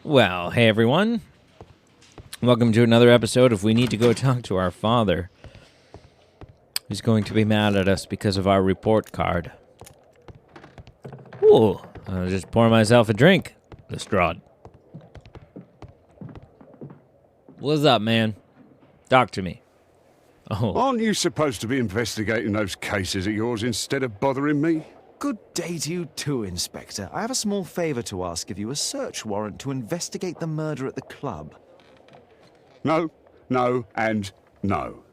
Well, hey everyone. Welcome to another episode of We Need to Go Talk to Our Father, who's going to be mad at us because of our report card. Ooh, I'll just pour myself a drink. Lestrade. What's up, man? Talk to me. Oh, Aren't you supposed to be investigating those cases of yours instead of bothering me? Good day to you too, Inspector. I have a small favor to ask of you, a search warrant to investigate the murder at the club. No, no, and no.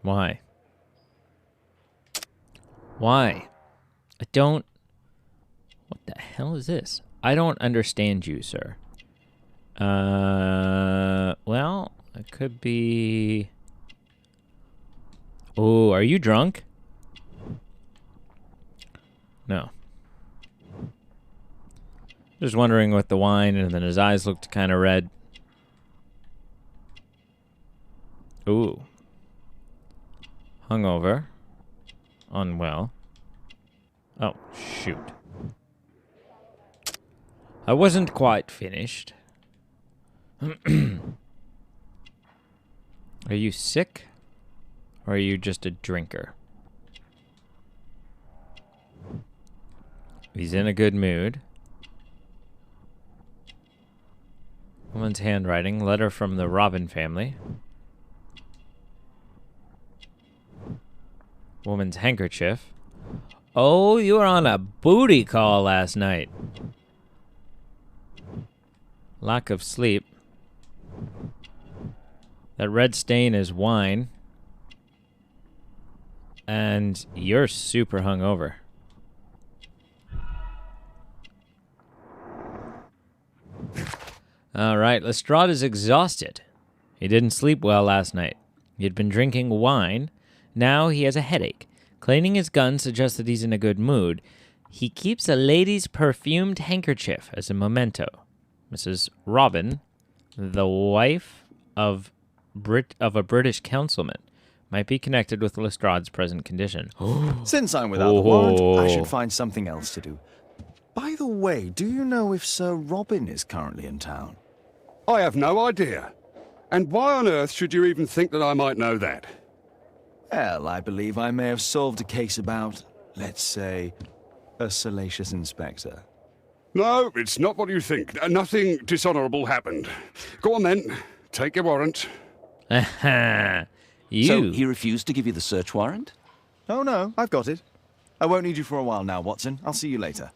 why? Why? I don't... What the hell is this? I don't understand you, sir. Well, it could be... Oh, are you drunk? No. Just wondering with the wine, and then his eyes looked kind of red. Ooh. Hungover. Unwell. Oh, shoot. I wasn't quite finished. Are you sick? Or are you just a drinker? He's in a good mood. Woman's handwriting. Letter from the Robin family. Woman's handkerchief. Oh, you were on a booty call last night. Lack of sleep. That red stain is wine. And you're super hungover. All right, Lestrade is exhausted. He didn't sleep well last night. He had been drinking wine. Now he has a headache. Cleaning his gun suggests that he's in a good mood. He keeps a lady's perfumed handkerchief as a memento. Mrs. Robin, the wife of a British councilman, might be connected with Lestrade's present condition. Since I'm without the warrant, I should find something else to do. By the way, do you know if Sir Robin is currently in town? I have no idea. And why on earth should you even think that I might know that? Well, I believe I may have solved a case about, let's say, a salacious inspector. No, it's not what you think. Nothing dishonourable happened. Go on then. Take your warrant. You. So he refused to give you the search warrant? Oh no, I've got it. I won't need you for a while now, Watson. I'll see you later.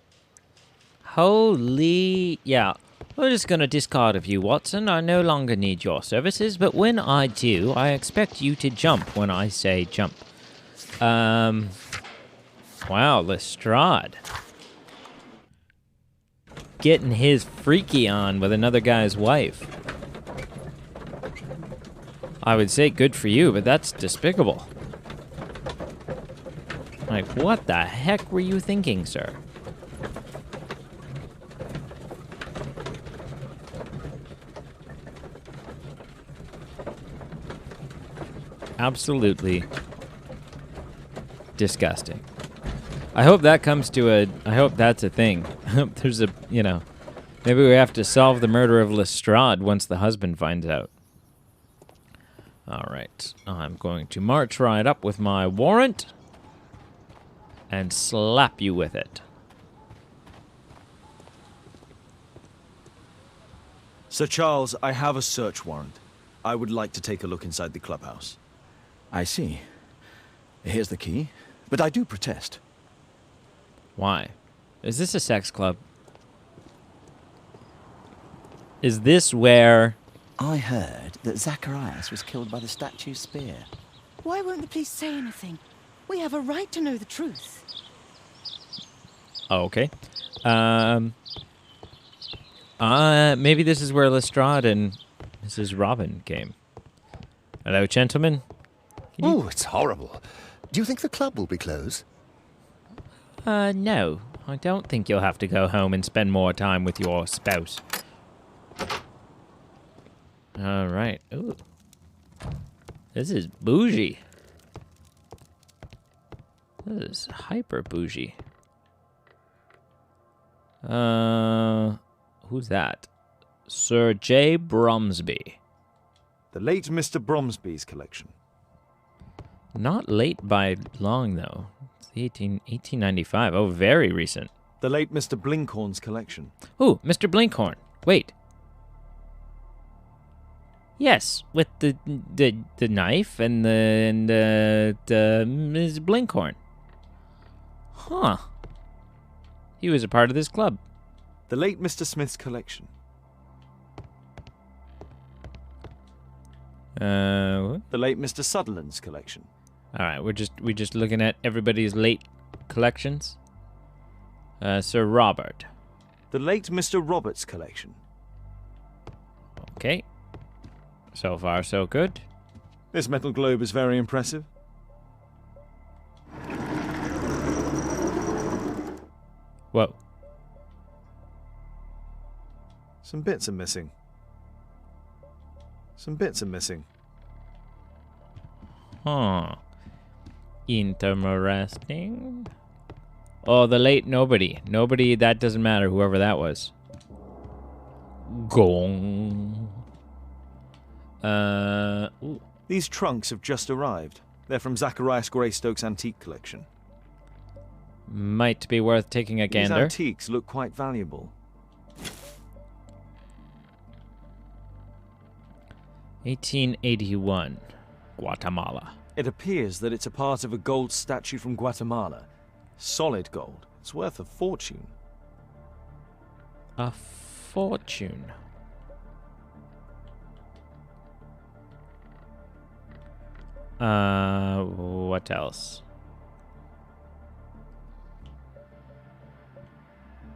Holy... Yeah. We're just going to discard of you, Watson. I no longer need your services, but when I do, I expect you to jump when I say jump. Wow, Lestrade. Getting his freaky on with another guy's wife. I would say good for you, but that's despicable. Like, what the heck were you thinking, sir? Absolutely disgusting. I hope that comes to a... I hope that's a thing. I hope there's a, you know... Maybe we have to solve the murder of Lestrade once the husband finds out. All right. I'm going to march right up with my warrant and slap you with it. Sir Charles, I have a search warrant. I would like to take a look inside the clubhouse. I see. Here's the key. But I do protest. Why? Is this a sex club? Is this where... I heard that Zacharias was killed by the statue's spear. Why won't the police say anything? We have a right to know the truth. Oh, okay. Maybe this is where Lestrade and Mrs. Robin came. Hello, gentlemen. Oh, it's horrible. Do you think the club will be closed? No. I don't think you'll have to go home and spend more time with your spouse. All right. Ooh. This is bougie. This is hyper bougie. Who's that? Sir J. Bromsby. The late Mr. Bromsby's collection. Not late by long, though. It's 1895. Oh, very recent. The late Mr. Blinkhorn's collection. Ooh, Mr. Blinkhorn. Wait. Yes, with the knife and the Ms. Blinkhorn. Huh. He was a part of this club. The late Mr. Smith's collection. What? The late Mr. Sutherland's collection. All right, we're just looking at everybody's late collections. Sir Robert. The late Mr. Robert's collection. Okay. So far, so good. This metal globe is very impressive. Whoa. Some bits are missing. Some bits are missing. Huh. Interesting. Oh, the late nobody. Nobody, that doesn't matter, whoever that was. Gong. Ooh. These trunks have just arrived. They're from Zacharias Greystoke's antique collection. Might be worth taking a These gander. antiques look quite valuable. 1881. Guatemala. It appears that it's a part of a gold statue from Guatemala. Solid gold. It's worth a fortune. A fortune. What else?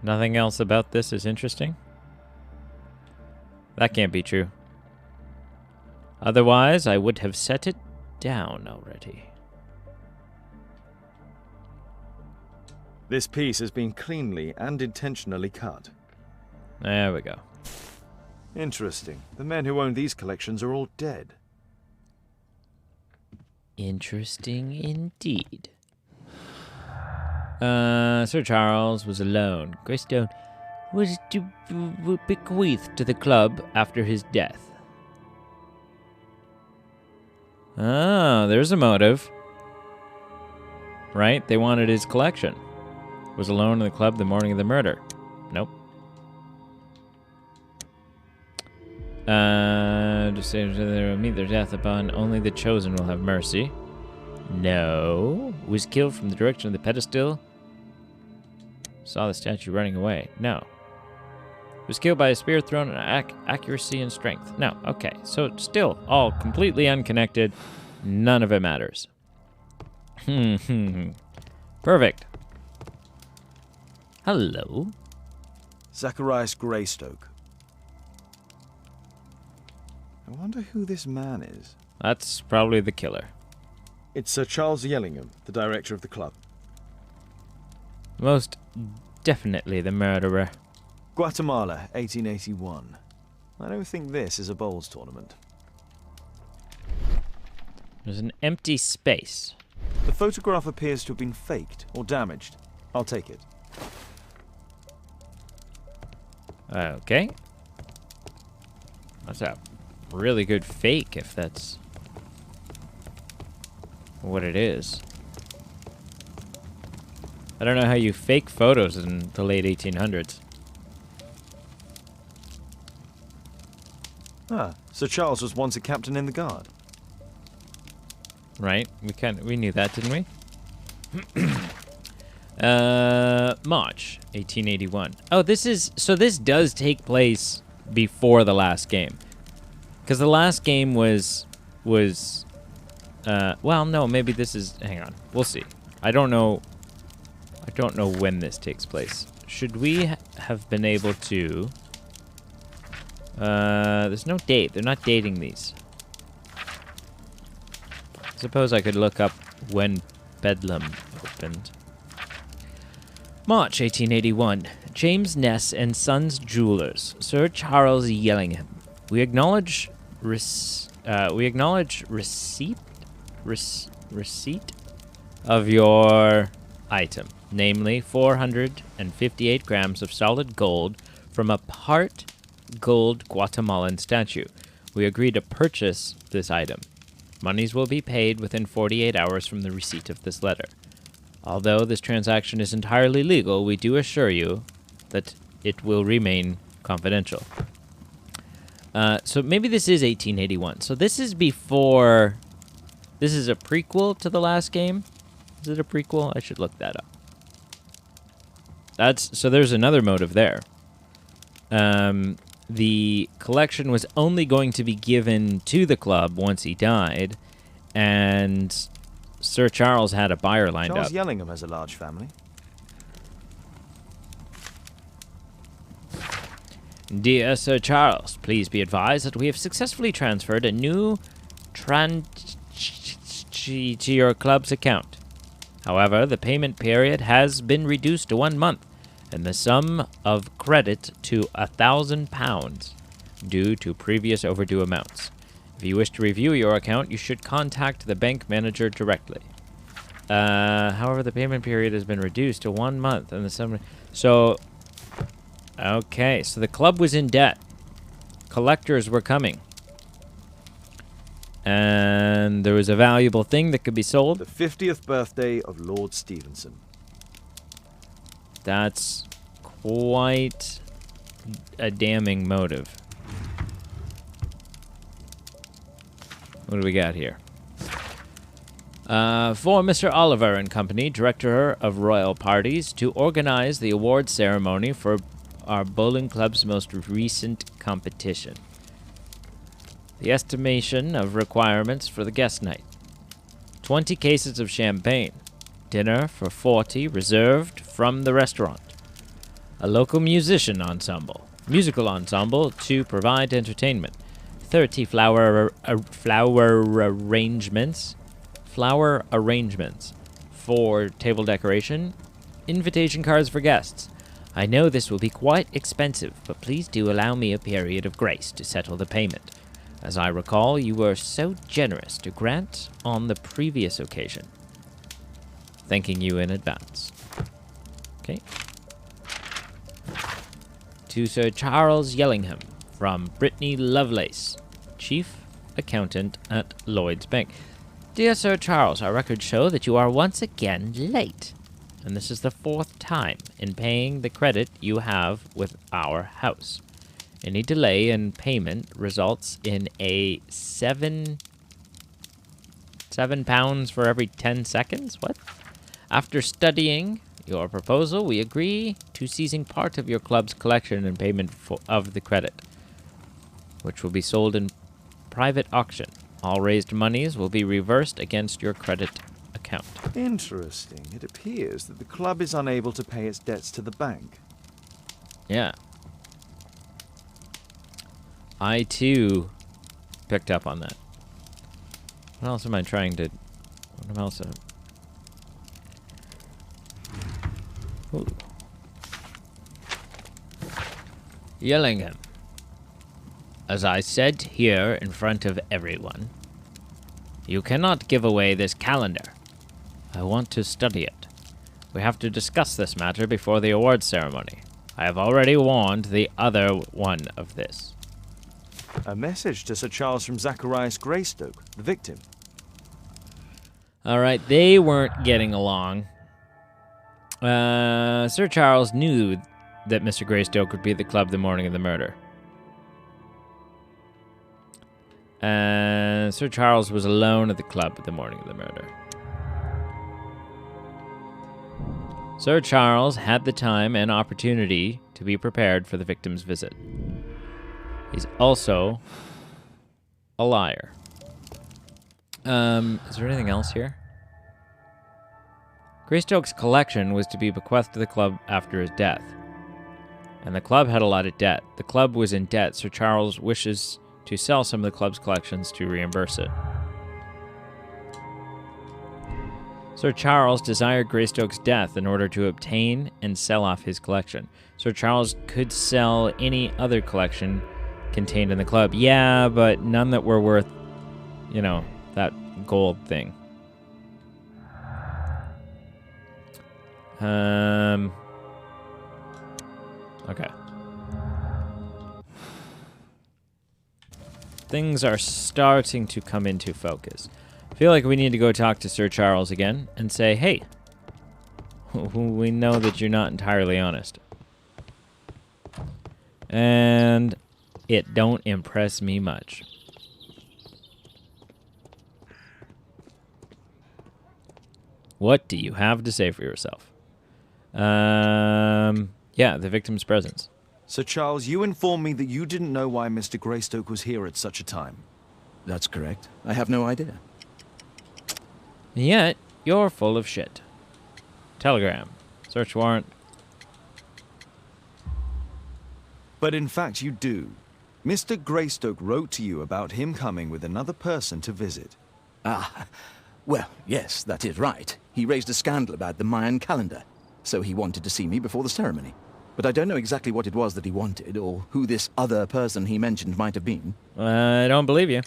Nothing else about this is interesting? That can't be true. Otherwise, I would have set it down already. This piece has been cleanly and intentionally cut. There we go. Interesting. The men who own these collections are all dead. Interesting indeed. Sir Charles was alone. Greystone was bequeathed to the club after his death. Oh, there's a motive. Right? They wanted his collection. Was alone in the club the morning of the murder. Nope. Just say they will meet their death upon only the chosen will have mercy. No. Was killed from the direction of the pedestal. Saw the statue running away. No. Was killed by a spear thrown at accuracy and strength. No. Okay. So it's still all completely unconnected. None of it matters. Perfect. Hello. Zacharias Greystoke. I wonder who this man is. That's probably the killer. It's Sir Charles Yellingham, the director of the club. Most definitely the murderer. Guatemala, 1881. I don't think this is a bowls tournament. There's an empty space. The photograph appears to have been faked or damaged. I'll take it. Okay. That's a really good fake if that's what it is. I don't know how you fake photos in the late 1800s. Ah, Sir Charles was once a captain in the guard. Right? We knew that, didn't we? March 1881. Oh, this does take place before the last game. Because the last game was well, no, maybe this is, hang on. We'll see. I don't know when this takes place. Should we have been able to there's no date. They're not dating these. Suppose I could look up when Bedlam opened. March 1881. James Ness and Sons Jewelers. Sir Charles Yellingham. We acknowledge receipt of your item, namely 458 grams of solid gold from a part gold Guatemalan statue. We agree to purchase this item. Monies will be paid within 48 hours from the receipt of this letter. Although this transaction is entirely legal, we do assure you that it will remain confidential. So maybe this is 1881. So this is before... This is a prequel to the last game? Is it a prequel? I should look that up. So there's another motive there. The collection was only going to be given to the club once he died, and Sir Charles had a buyer lined up. Charles Yellingham has a large family. Dear Sir Charles, please be advised that we have successfully transferred a new to your club's account. However, the payment period has been reduced to 1 month, and the sum of credit to £1,000 due to previous overdue amounts. If you wish to review your account, you should contact the bank manager directly. However, the payment period has been reduced to 1 month, and the sum... So, okay, so the club was in debt. Collectors were coming. And there was a valuable thing that could be sold. The 50th birthday of Lord Stevenson. That's quite a damning motive. What do we got here? For Mr. Oliver and Company, Director of Royal Parties, to organize the award ceremony for our bowling club's most recent competition. The estimation of requirements for the guest night. 20 cases of champagne. Dinner for 40 reserved from the restaurant. A local musical ensemble to provide entertainment. 30 flower arrangements for table decoration. Invitation cards for guests. I know this will be quite expensive, but please do allow me a period of grace to settle the payment. As I recall, you were so generous to grant on the previous occasion. Thanking you in advance. Okay. To Sir Charles Yellingham, from Brittany Lovelace, Chief Accountant at Lloyd's Bank. Dear Sir Charles, our records show that you are once again late, and this is the 4th time in paying the credit you have with our house. Any delay in payment results in a £7 for every 10 seconds? What? After studying your proposal, we agree to seizing part of your club's collection in payment of the credit, which will be sold in private auction. All raised monies will be reversed against your credit account. Interesting. It appears that the club is unable to pay its debts to the bank. Yeah. I, too, picked up on that. What else am I trying to... What else? Ooh. Yellingham. As I said here in front of everyone, you cannot give away this calendar. I want to study it. We have to discuss this matter before the awards ceremony. I have already warned the other one of this. A message to Sir Charles from Zacharias Greystoke, the victim. All right, they weren't getting along. Sir Charles knew that Mr. Greystoke would be at the club the morning of the murder. Sir Charles was alone at the club the morning of the murder. Sir Charles had the time and opportunity to be prepared for the victim's visit. He's also a liar. Is there anything else here? Greystoke's collection was to be bequeathed to the club after his death. And the club had a lot of debt. The club was in debt. Sir Charles wishes to sell some of the club's collections to reimburse it. Sir Charles desired Greystoke's death in order to obtain and sell off his collection. Sir Charles could sell any other collection contained in the club. Yeah, but none that were worth, that gold thing. Okay. things are starting to come into focus. I feel like we need to go talk to Sir Charles again and say, hey, we know that you're not entirely honest. And it don't impress me much. What do you have to say for yourself? Yeah, the victim's presence. So, Charles, you informed me that you didn't know why Mr. Greystoke was here at such a time. That's correct. I have no idea. Yet, you're full of shit. Telegram. Search warrant. But in fact, you do. Mr. Greystoke wrote to you about him coming with another person to visit. Ah, well, yes, that is right. He raised a scandal about the Mayan calendar, so he wanted to see me before the ceremony. But I don't know exactly what it was that he wanted, or who this other person he mentioned might have been. I don't believe you.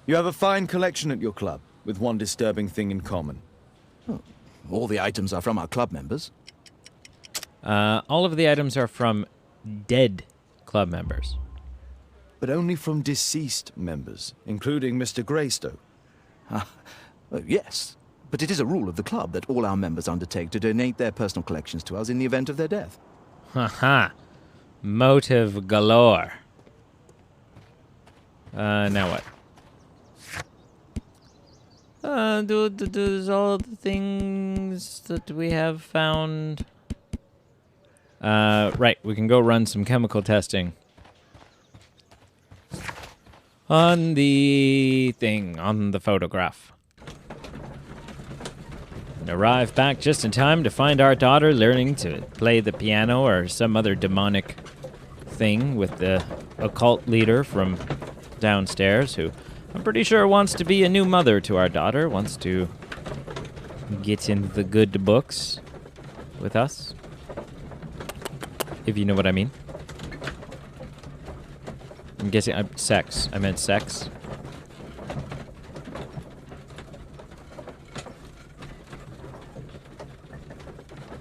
You have a fine collection at your club, with one disturbing thing in common. Oh, all the items are from our club members. All of the items are from dead club members. But only from deceased members, including Mr. Greystoke. Yes, but it is a rule of the club that all our members undertake to donate their personal collections to us in the event of their death. Haha. Motive galore. Now what? Does all the things that we have found... right, we can go run some chemical testing. On the thing, on the photograph. And arrive back just in time to find our daughter learning to play the piano or some other demonic thing with the occult leader from downstairs, who I'm pretty sure wants to be a new mother to our daughter, wants to get into the good books with us. If you know what I mean. I'm guessing sex. I meant sex.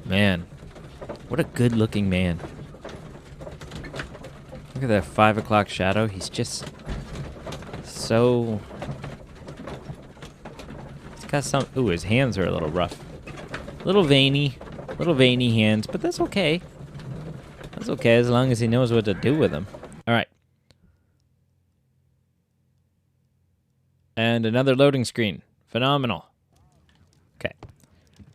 Man, what a good-looking man. Look at that 5 o'clock shadow. He's just so... He's got some... Ooh, his hands are a little rough. Little veiny hands, but that's okay. That's okay as long as he knows what to do with them. All right. And another loading screen. Phenomenal. Okay.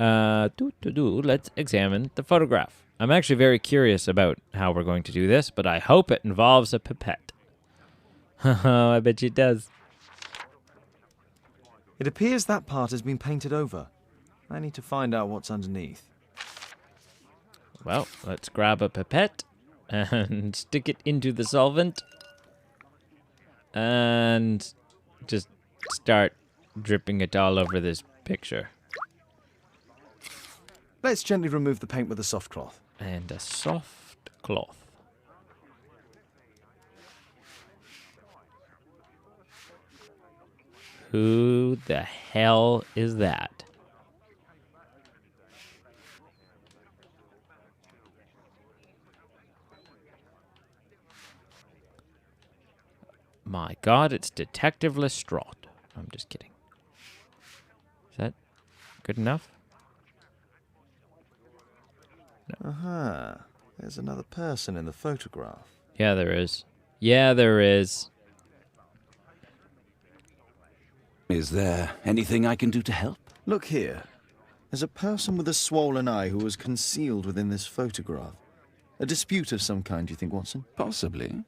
Let's examine the photograph. I'm actually very curious about how we're going to do this, but I hope it involves a pipette. Oh, I bet you it does. It appears that part has been painted over. I need to find out what's underneath. Well, let's grab a pipette and stick it into the solvent and just start dripping it all over this picture. Let's gently remove the paint with a soft cloth. And a soft cloth. Who the hell is that? My God, it's Detective Lestrade. I'm just kidding. Is that good enough? Aha. There's another person in the photograph. Yeah, there is. Yeah, there is. Is there anything I can do to help? Look here. There's a person with a swollen eye who was concealed within this photograph. A dispute of some kind, do you think, Watson? Possibly.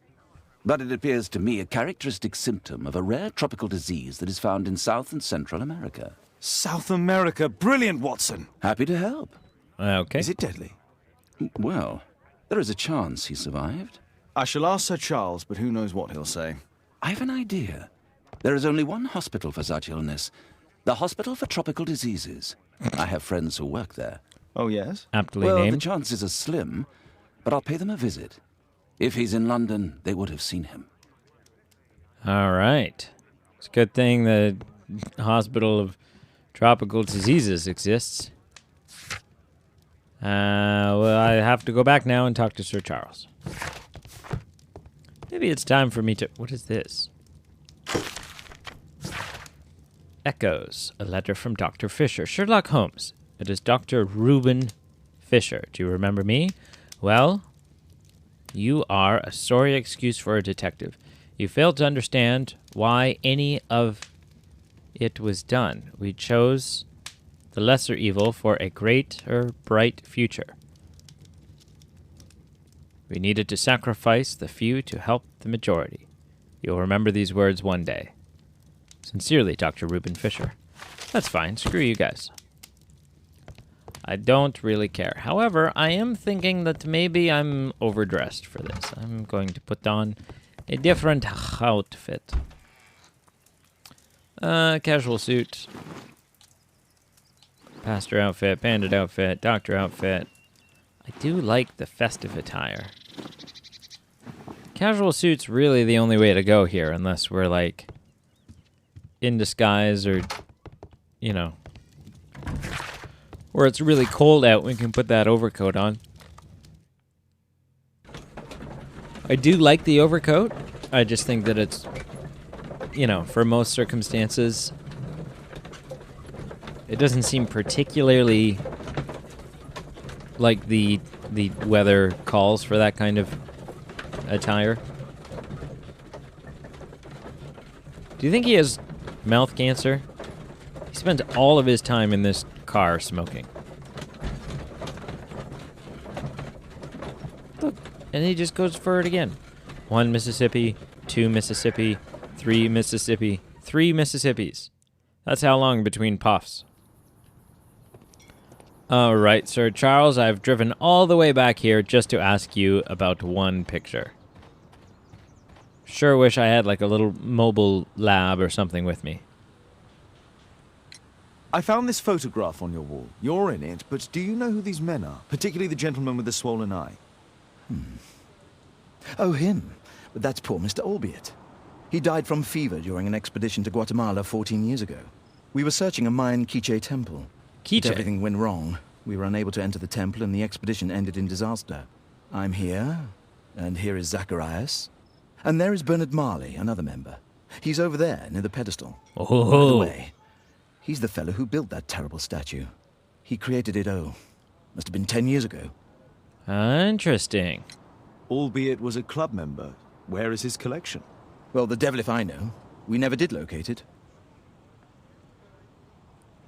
But it appears to me a characteristic symptom of a rare tropical disease that is found in South and Central America. South America! Brilliant, Watson! Happy to help. Okay. Is it deadly? Well, there is a chance he survived. I shall ask Sir Charles, but who knows what he'll say. I have an idea. There is only one hospital for such illness. The Hospital for Tropical Diseases. I have friends who work there. Oh, yes? Aptly Well, the named. chances are slim, but I'll pay them a visit. If he's in London, they would have seen him. All right. It's a good thing the Hospital of Tropical Diseases exists. Well, I have to go back now and talk to Sir Charles. Maybe it's time for me to... What is this? Echoes, a letter from Dr. Fisher. Sherlock Holmes. It is Dr. Reuben Fisher. Do you remember me? Well, you are a sorry excuse for a detective. You failed to understand why any of it was done. We chose the lesser evil for a greater, bright future. We needed to sacrifice the few to help the majority. You'll remember these words one day. Sincerely, Dr. Reuben Fisher. That's fine. Screw you guys. I don't really care. However, I am thinking that maybe I'm overdressed for this. I'm going to put on a different outfit. Casual suit. Pastor outfit, bandit outfit, doctor outfit. I do like the festive attire. Casual suit's really the only way to go here, unless we're, like, in disguise or, you know, or it's really cold out, we can put that overcoat on. I do like the overcoat. I just think that it's, you know, for most circumstances, it doesn't seem particularly like the weather calls for that kind of attire. Do you think he has mouth cancer? He spends all of his time in this car smoking. Look, and he just goes for it again. 1 Mississippi, 2 Mississippi, 3 Mississippi, 3 Mississippis. That's how long between puffs. All right, Sir Charles, I've driven all the way back here just to ask you about one picture. Sure wish I had like a little mobile lab or something with me. I found this photograph on your wall. You're in it, but do you know who these men are? Particularly the gentleman with the swollen eye. Oh, him. But that's poor Mr. Albiot. He died from fever during an expedition to Guatemala 14 years ago. We were searching a Mayan Quiche temple. Quiche? But everything went wrong. We were unable to enter the temple, and the expedition ended in disaster. I'm here, and here is Zacharias. And there is Bernard Marley, another member. He's over there, near the pedestal. Oh. By the way, he's the fellow who built that terrible statue. He created it, must have been 10 years ago. Interesting. Albeit was a club member. Where is his collection? Well, the devil if I know. We never did locate it.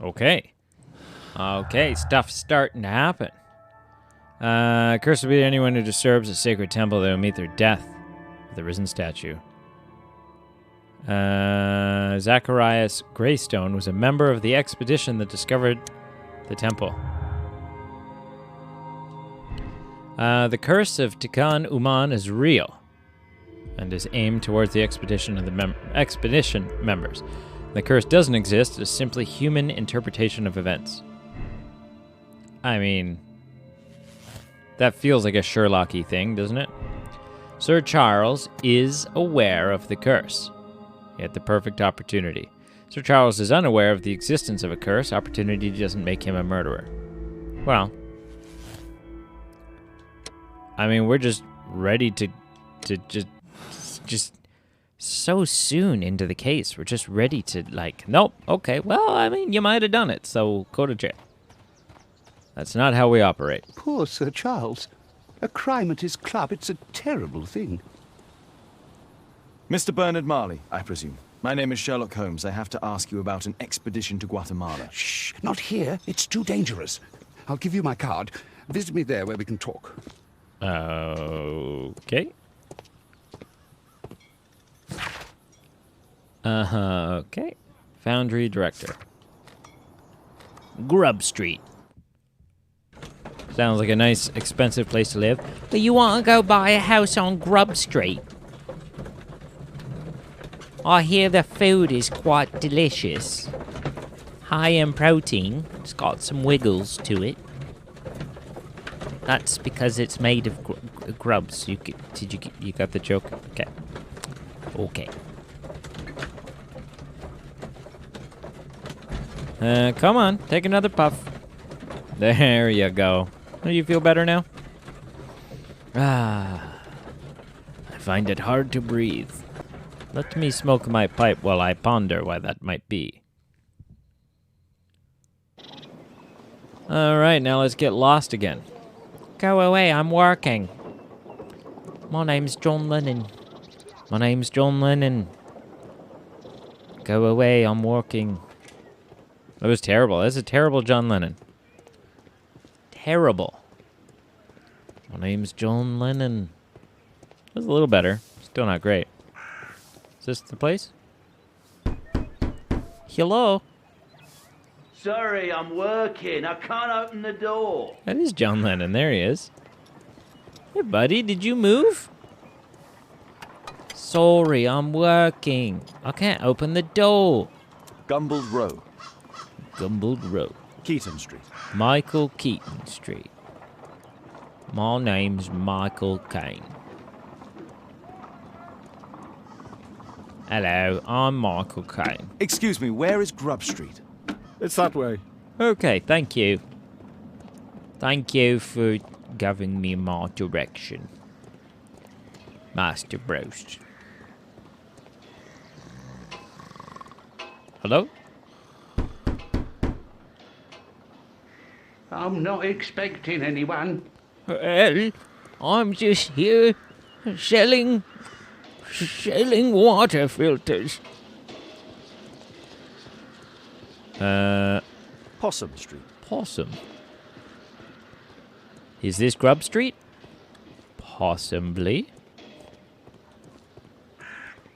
Okay. Okay, stuff's starting to happen. Cursed will be anyone who disturbs a sacred temple. They will meet their death with the risen statue. Zacharias Greystone was a member of the expedition that discovered the temple. The curse of Tikhon Uman is real and is aimed towards the expedition of the expedition members. The curse doesn't exist. It is simply human interpretation of events. I mean, that feels like a Sherlock-y thing, doesn't it? Sir Charles is aware of the curse. He had the perfect opportunity. Sir Charles is unaware of the existence of a curse. Opportunity doesn't make him a murderer. Well, I mean, we're just ready to just so soon into the case. We're just ready to, like, nope, okay, well, I mean, you might have done it, so go to jail. That's not how we operate. Poor Sir Charles. A crime at his club, it's a terrible thing. Mr. Bernard Marley, I presume. My name is Sherlock Holmes. I have to ask you about an expedition to Guatemala. Shh, not here. It's too dangerous. I'll give you my card. Visit me there where we can talk. Okay. Okay. Foundry Director. Grub Street. Sounds like a nice, expensive place to live. But you want to go buy a house on Grub Street? I hear the food is quite delicious. High in protein. It's got some wiggles to it. That's because it's made of grubs. You got the joke? Okay. Okay. Come on, take another puff. There you go. Do you feel better now? I find it hard to breathe. Let me smoke my pipe while I ponder why that might be. All right, now let's get lost again. Go away, I'm working. My name's John Lennon. My name's John Lennon. Go away, I'm working. That was terrible. That's a terrible John Lennon. Terrible. My name's John Lennon. That was a little better. Still not great. Is this the place? Hello? Sorry, I'm working. I can't open the door. That is John Lennon. There he is. Hey, buddy, did you move? Sorry, I'm working. I can't open the door. Gumbled Row, Gumbled Road. Keaton Street. Michael Keaton Street. My name's Michael Caine. Hello, I'm Michael Caine. Excuse me, where is Grub Street? It's that way. Okay, thank you. Thank you for giving me my direction, Master Broast. Hello? I'm not expecting anyone. Well, I'm just here selling water filters. Possum Street. Possum. Is this Grub Street? Possibly.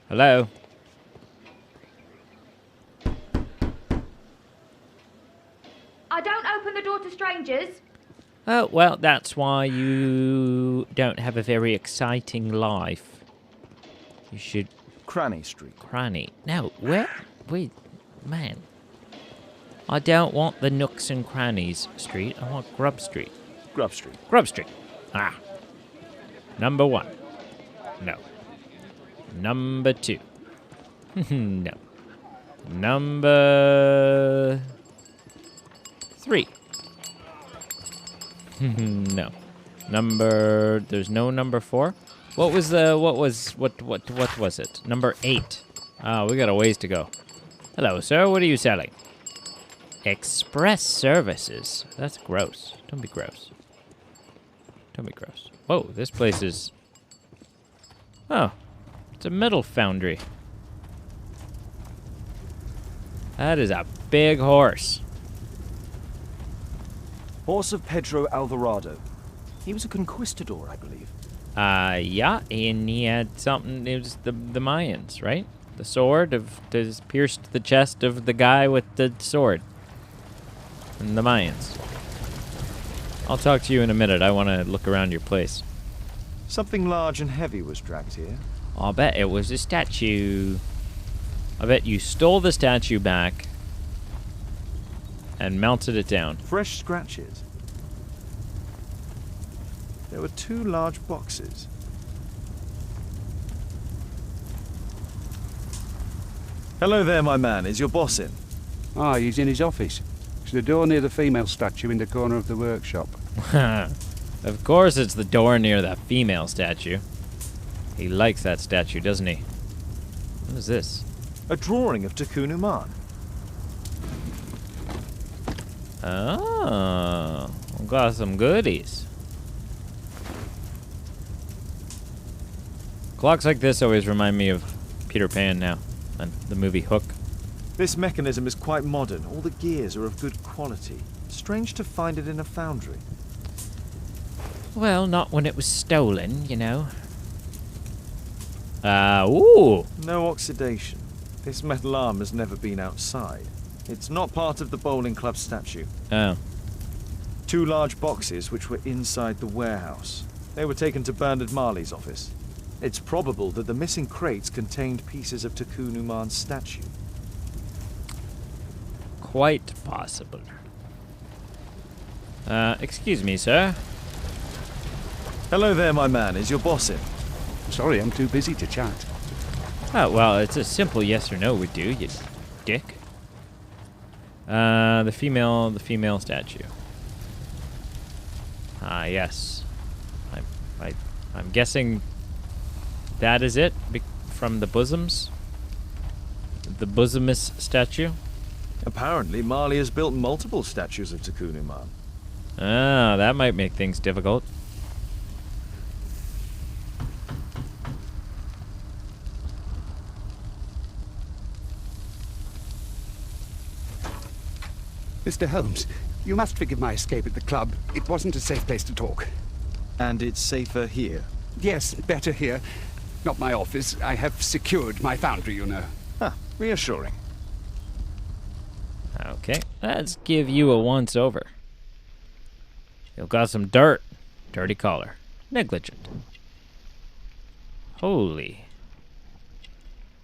Hello? I don't open the door to strangers. Oh, well, that's why you don't have a very exciting life. You should... Cranny Street. Cranny. No, where? Wait, man. I don't want the nooks and crannies street. I want Grub Street. Grub Street. Grub Street. Ah. Number 1. No. Number 2. No. Number 3. No. There's no number 4. What was it? Number 8. Oh, we got a ways to go. Hello, sir. What are you selling? Express services. That's gross. Don't be gross. Don't be gross. Whoa, this place is... Oh, it's a metal foundry. That is a big horse. Horse of Pedro Alvarado. He was a conquistador, I believe. Yeah, and he had something, it was the Mayans, right? The sword that pierced the chest of the guy with the sword. And the Mayans. I'll talk to you in a minute. I want to look around your place. Something large and heavy was dragged here. I'll bet it was a statue. I bet you stole the statue back and melted it down. Fresh scratches. There were 2 large boxes. Hello there, my man. Is your boss in? Ah, he's in his office. It's the door near the female statue in the corner of the workshop. Of course it's the door near the female statue. He likes that statue, doesn't he? What is this? A drawing of Takunuman. Oh, got some goodies. Clocks like this always remind me of Peter Pan now, and the movie Hook. This mechanism is quite modern. All the gears are of good quality. Strange to find it in a foundry. Well, not when it was stolen, you know. Ooh! No oxidation. This metal arm has never been outside. It's not part of the bowling club statue. Oh. 2 large boxes which were inside the warehouse. They were taken to Bernard Marley's office. It's probable that the missing crates contained pieces of Takunuman's statue. Quite possible. Excuse me, sir. Hello there, my man. Is your boss in? Sorry, I'm too busy to chat. Oh, well, it's a simple yes or no would do, you dick. The female statue. Ah, yes. I'm guessing that is it from the bosoms? The bosomus statue? Apparently, Marley has built multiple statues of Takunuman. Ah, that might make things difficult. Mr. Holmes, you must forgive my escape at the club. It wasn't a safe place to talk. And it's safer here. Yes, better here. Not my office. I have secured my foundry, you know. Ah, reassuring. Okay, let's give you a once-over. You've got some dirt. Dirty collar. Negligent. Holy.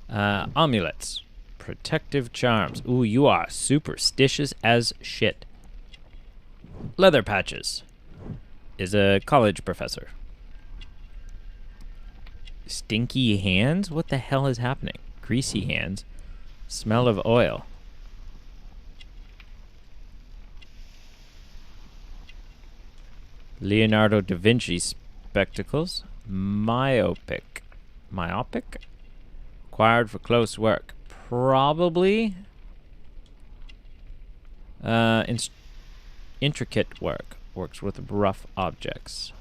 Amulets. Protective charms. Ooh, you are superstitious as shit. Leather patches. Is a college professor. Stinky hands? What the hell is happening? Greasy hands. Smell of oil. Leonardo da Vinci spectacles. Myopic. Myopic? Required for close work. Probably intricate work. Works with rough objects.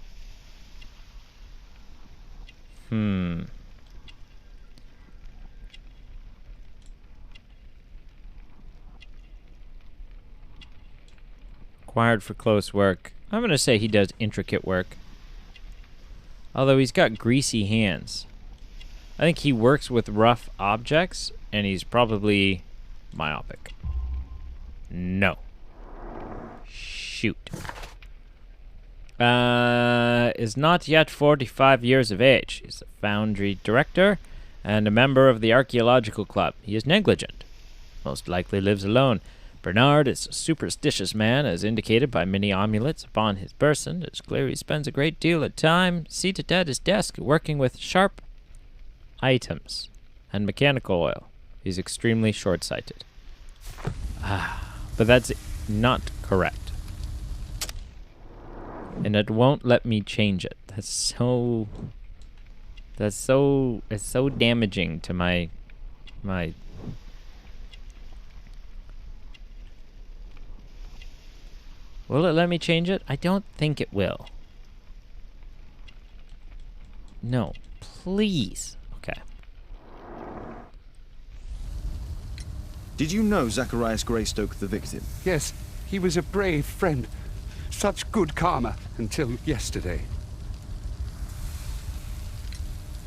Required for close work. I'm going to say he does intricate work. Although he's got greasy hands. I think he works with rough objects, and he's probably myopic. No. Shoot. Is not yet 45 years of age. He's a foundry director and a member of the archaeological club. He is negligent. Most likely lives alone. Bernard is a superstitious man, as indicated by many amulets upon his person. It's clear he spends a great deal of time seated at his desk working with sharp items and mechanical oil. He's extremely short-sighted. But that's not correct. And it won't let me change it. It's so damaging to my Will it let me change it? I don't think it will. No, please. Okay. Did you know Zacharias Greystoke, the victim? Yes, he was a brave friend. Such good karma until yesterday.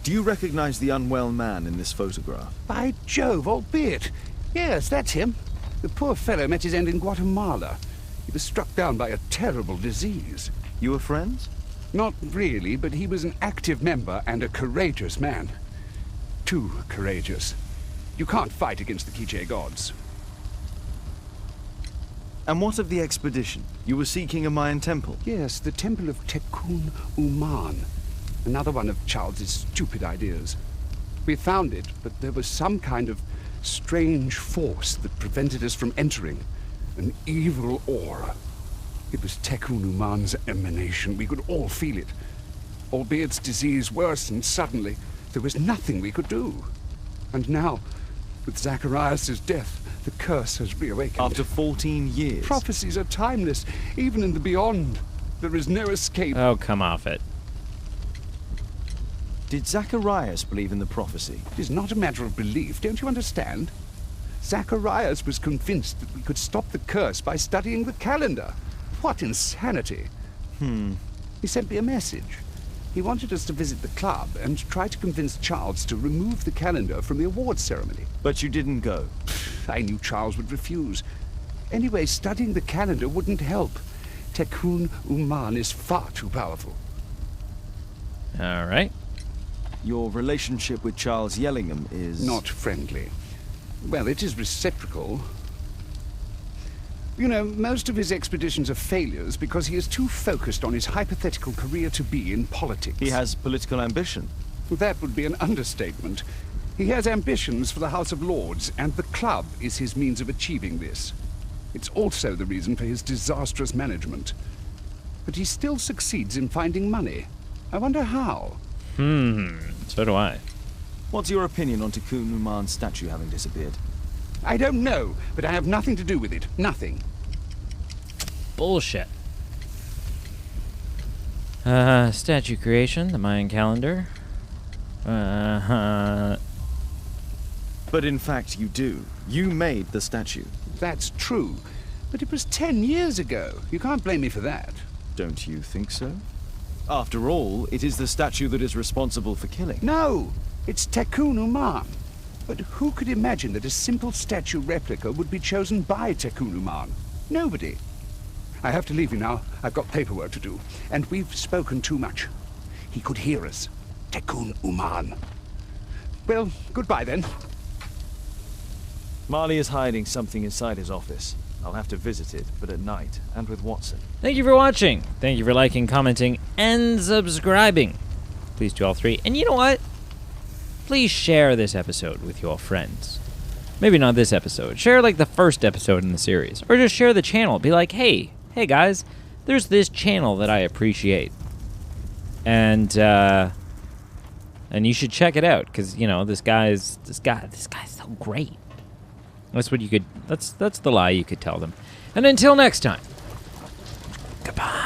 Do you recognize the unwell man in this photograph? By Jove, albeit. Yes, that's him. The poor fellow met his end in Guatemala. He was struck down by a terrible disease. You were friends? Not really, but he was an active member and a courageous man. Too courageous. You can't fight against the Quiche gods. And what of the expedition? You were seeking a Mayan temple? Yes, the temple of Tekun Uman. Another one of Charles's stupid ideas. We found it, but there was some kind of strange force that prevented us from entering. An evil aura. It was Tekun Uman's emanation. We could all feel it. Albiet's disease worsened suddenly. There was nothing we could do. And now, with Zacharias' death, the curse has reawakened. After 14 years? Prophecies are timeless, even in the beyond. There is no escape. Oh, come off it. Did Zacharias believe in the prophecy? It is not a matter of belief, don't you understand? Zacharias was convinced that we could stop the curse by studying the calendar. What insanity! He sent me a message. He wanted us to visit the club and try to convince Charles to remove the calendar from the awards ceremony. But you didn't go? I knew Charles would refuse. Anyway, studying the calendar wouldn't help. Tekun Uman is far too powerful. All right. Your relationship with Charles Yellingham is... Not friendly. Well, it is reciprocal. You know, most of his expeditions are failures because he is too focused on his hypothetical career to be in politics. He has political ambition. That would be an understatement. He has ambitions for the House of Lords, and the club is his means of achieving this. It's also the reason for his disastrous management. But he still succeeds in finding money. I wonder how. So do I. What's your opinion on Tekun Uman's statue having disappeared? I don't know, but I have nothing to do with it. Nothing. Bullshit. Statue creation, the Mayan calendar. But in fact, you do. You made the statue. That's true. But it was 10 years ago. You can't blame me for that. Don't you think so? After all, it is the statue that is responsible for killing. No! It's Tekun Uman. But who could imagine that a simple statue replica would be chosen by Tekun Uman? Nobody. I have to leave you now. I've got paperwork to do. And we've spoken too much. He could hear us. Tekun Uman. Well, goodbye then. Marley is hiding something inside his office. I'll have to visit it, but at night, and with Watson. Thank you for watching. Thank you for liking, commenting, and subscribing. Please do all three. And you know what? Please share this episode with your friends. Maybe not this episode. Share like the first episode in the series. Or just share the channel. Be like, hey guys, there's this channel that I appreciate. And you should check it out, because, you know, this guy's so great. That's what you could, that's the lie you could tell them. And until next time, goodbye.